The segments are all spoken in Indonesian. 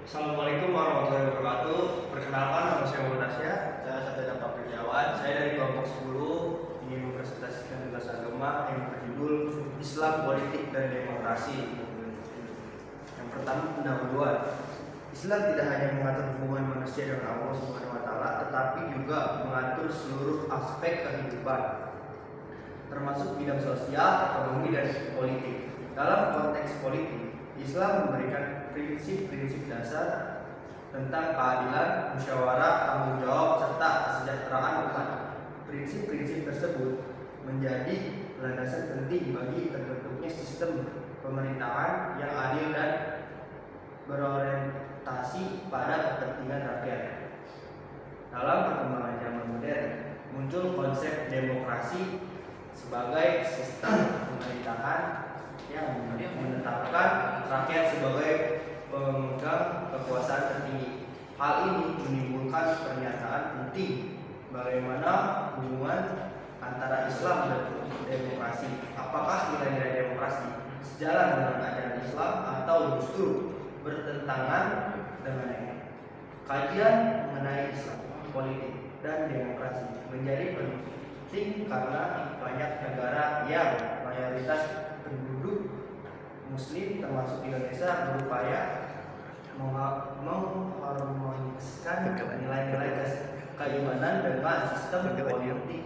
Assalamualaikum warahmatullahi wabarakatuh. Perkenalkan, nama saya Muhammad Asya. Saya Satya Papriawan. Saya dari kelompok 10 ingin mempresentasikan tugas agama yang berjudul Islam, Politik, dan Demokrasi. Yang pertama, pendahuluan. Islam tidak hanya mengatur hubungan manusia dengan Allah Subhanahu wa taala, tetapi juga mengatur seluruh aspek kehidupan, termasuk bidang sosial, ekonomi, dan politik. Dalam konteks politik, Islam memberikan prinsip-prinsip dasar tentang keadilan, musyawarah, tanggung jawab, serta kesejahteraan umat. Prinsip-prinsip tersebut menjadi landasan penting bagi terbentuknya sistem pemerintahan yang adil dan berorientasi pada kepentingan rakyat. Dalam perkembangan zaman modern, muncul konsep demokrasi sebagai sistem pemerintahan yang menetapkan rakyat sebagai pemegang kekuasaan tertinggi. Hal ini menimbulkan pernyataan penting bagaimana hubungan antara Islam dan demokrasi. Apakah nilai-nilai demokrasi sejalan dengan ajaran Islam atau justru bertentangan dengannya? Kajian mengenai Islam, politik, dan demokrasi menjadi penting karena banyak negara yang mayoritas penduduk Muslim termasuk Indonesia berupaya mengharmoniskan nilai-nilai keimanan dengan sistem politik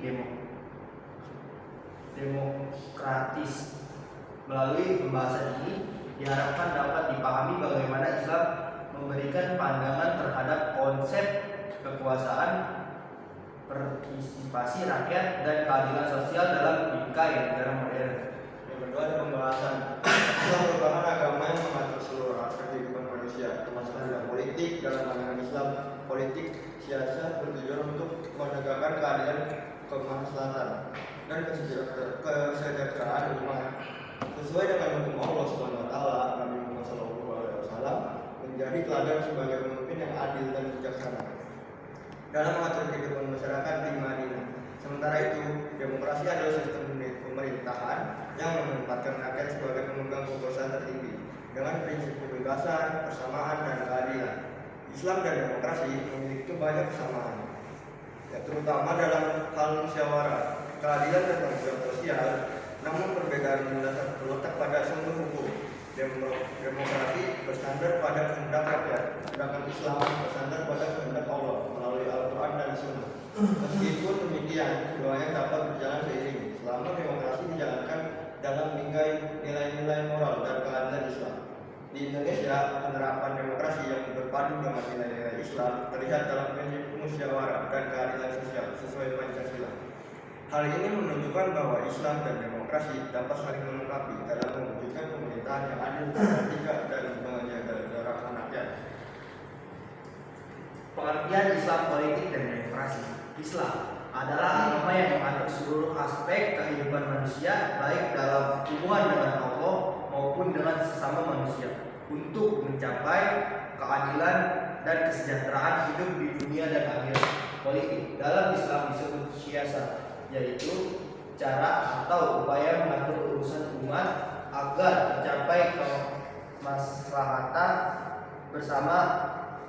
demokratis. Melalui pembahasan ini diharapkan dapat dipahami bagaimana Islam memberikan pandangan terhadap konsep kekuasaan, partisipasi rakyat, dan keadilan sosial dalam bingkai negara modern. Yang kedua ada pembahasan. Islam merupakan agama yang mengatur seluruh aspek kehidupan manusia, termasuk bidang politik. Dalam pandangan Islam, politik siasat bertujuan untuk menegakkan keadilan, kemaslahatan, dan kesejahteraan umat. Sesuai dengan hukum Allah Subhanahu wa taala, Nabi Muhammad SAW menjadi teladan sebagai pemimpin yang adil dan bijaksana dalam mengatur kehidupan masyarakat di Madinah. Sementara itu, demokrasi adalah sistem pemerintahan yang menempatkan rakyat sebagai pemegang kekuasaan tertinggi dengan prinsip kebebasan, persamaan, dan keadilan. Islam dan demokrasi memiliki banyak kesamaan, ya, terutama dalam hal musyawarah, keadilan, dan tanggung jawab sosial. Namun perbedaan mendasar terletak pada sumber hukum. Demokrasi bersandar pada kehendak rakyat, sedangkan Islam bersandar pada kehendak Allah melalui Al-Quran dan Sunnah. Meskipun demikian, keduanya dapat berjalan seiring selama demokrasi dijalankan dalam bingkai nilai-nilai moral dan keadilan Islam. Di Indonesia, penerapan demokrasi yang berpadu dengan nilai-nilai Islam terlihat dalam prinsip musyawarah dan keadilan sosial sesuai Pancasila. Hal ini menunjukkan bahwa Islam dan demokrasi dapat saling melengkapi dalam mewujudkan pemerintahan yang adil, demokratik, dan menjaga kedaulatan rakyat. Pengertian Islam, politik, dan demokrasi. Islam adalah agama yang mengatur seluruh aspek kehidupan manusia, baik dalam hubungan dengan Allah maupun dengan sesama manusia, untuk mencapai keadilan dan kesejahteraan hidup di dunia dan akhirat. Politik dalam Islam disebut siasat, yaitu cara atau upaya mengatur urusan umat agar tercapai kemaslahatan bersama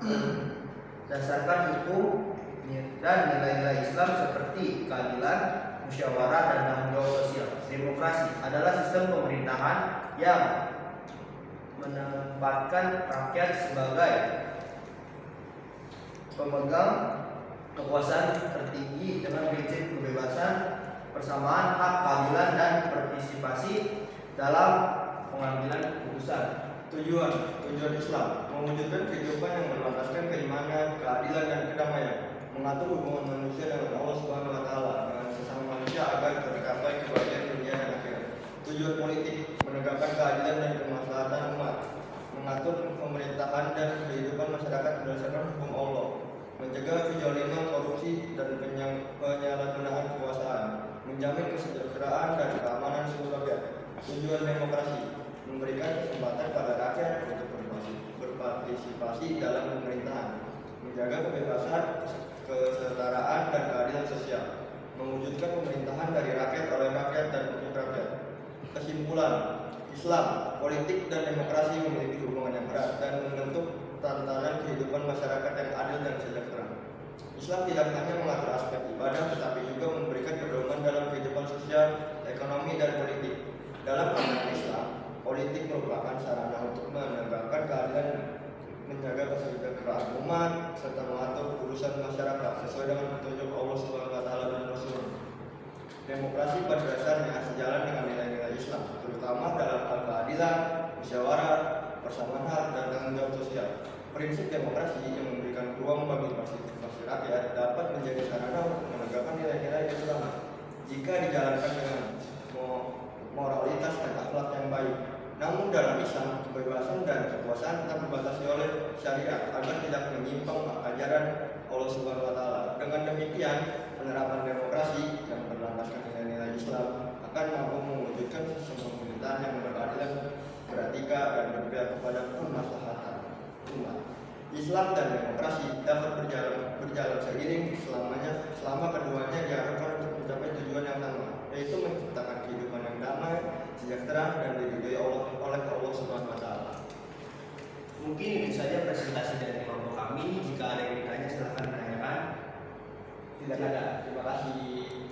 berdasarkan hukum dan nilai-nilai Islam seperti keadilan, musyawarah, dan tanggung jawab sosial. Demokrasi adalah sistem pemerintahan yang menempatkan rakyat sebagai pemegang kekuasaan tertinggi dengan prinsip kebebasan, persamaan hak, keadilan, dan partisipasi dalam pengambilan keputusan. Tujuan Islam mewujudkan kehidupan yang berlandaskan keimanan, keadilan, dan kedamaian, mengatur hubungan manusia dengan Allah Subhanahu wa taala dengan sesama manusia agar tercapai kebahagiaan dunia dan akhirat. Tujuan politik menegakkan keadilan dan kemaslahatan umat, mengatur pemerintahan dan kehidupan masyarakat berdasarkan hukum Allah, mencegah kezaliman, korupsi, dan penyalahgunaan kekuasaan, menjamin kesejahteraan dan keamanan seluruh rakyat. Tujuan demokrasi memberikan kesempatan pada rakyat untuk berpartisipasi dalam pemerintahan, menjaga kebebasan, kesetaraan, dan keadilan sosial, mewujudkan pemerintahan dari rakyat oleh rakyat dan untuk rakyat. Kesimpulan, Islam, politik, dan demokrasi memiliki hubungan yang erat dan membentuk tatanan kehidupan masyarakat yang adil dan sejahtera. Islam tidak hanya mengatur aspek ibadah, tetapi juga memberikan pedoman dalam kehidupan sosial, ekonomi, dan politik. Dalam pandangan Islam, politik merupakan sarana untuk menegakkan keadilan, menjaga kesejahteraan umat, serta mengatur urusan masyarakat sesuai dengan petunjuk Allah SWT dan Rasul. Demokrasi pada dasarnya sejalan dengan nilai-nilai Islam, terutama dalam hal keadilan, musyawarah, persamaan hak, dan tanggung jawab sosial. Prinsip demokrasi yang memberikan ruang bagi partisipasi rakyat dapat menjadi sarana untuk menegakkan nilai-nilai Islam jika dijalankan dengan moralitas dan akhlak yang baik. Namun dalam Islam, kebebasan dan kekuasaan tetap dibatasi oleh syariat agar tidak menyimpang ajaran Allah Subhanahu wa taala. Dengan demikian, penerapan demokrasi yang berlandaskan nilai-nilai Islam akan mampu mewujudkan sistem pemerintahan yang berkeadilan, beretika, dan berpihak kepada kemaslahatan umat. Islam dan demokrasi dapat berjalan seiring selama keduanya diharapkan untuk mencapai tujuan yang sama, yaitu menciptakan kehidupan yang damai, sejahtera, dan diridhoi oleh Allah Subhanahu wa taala. Mungkin ini saja presentasi dari kelompok kami. Jika ada yang ditanya silahkan ditanyakan. Tidak ada. Terima kasih.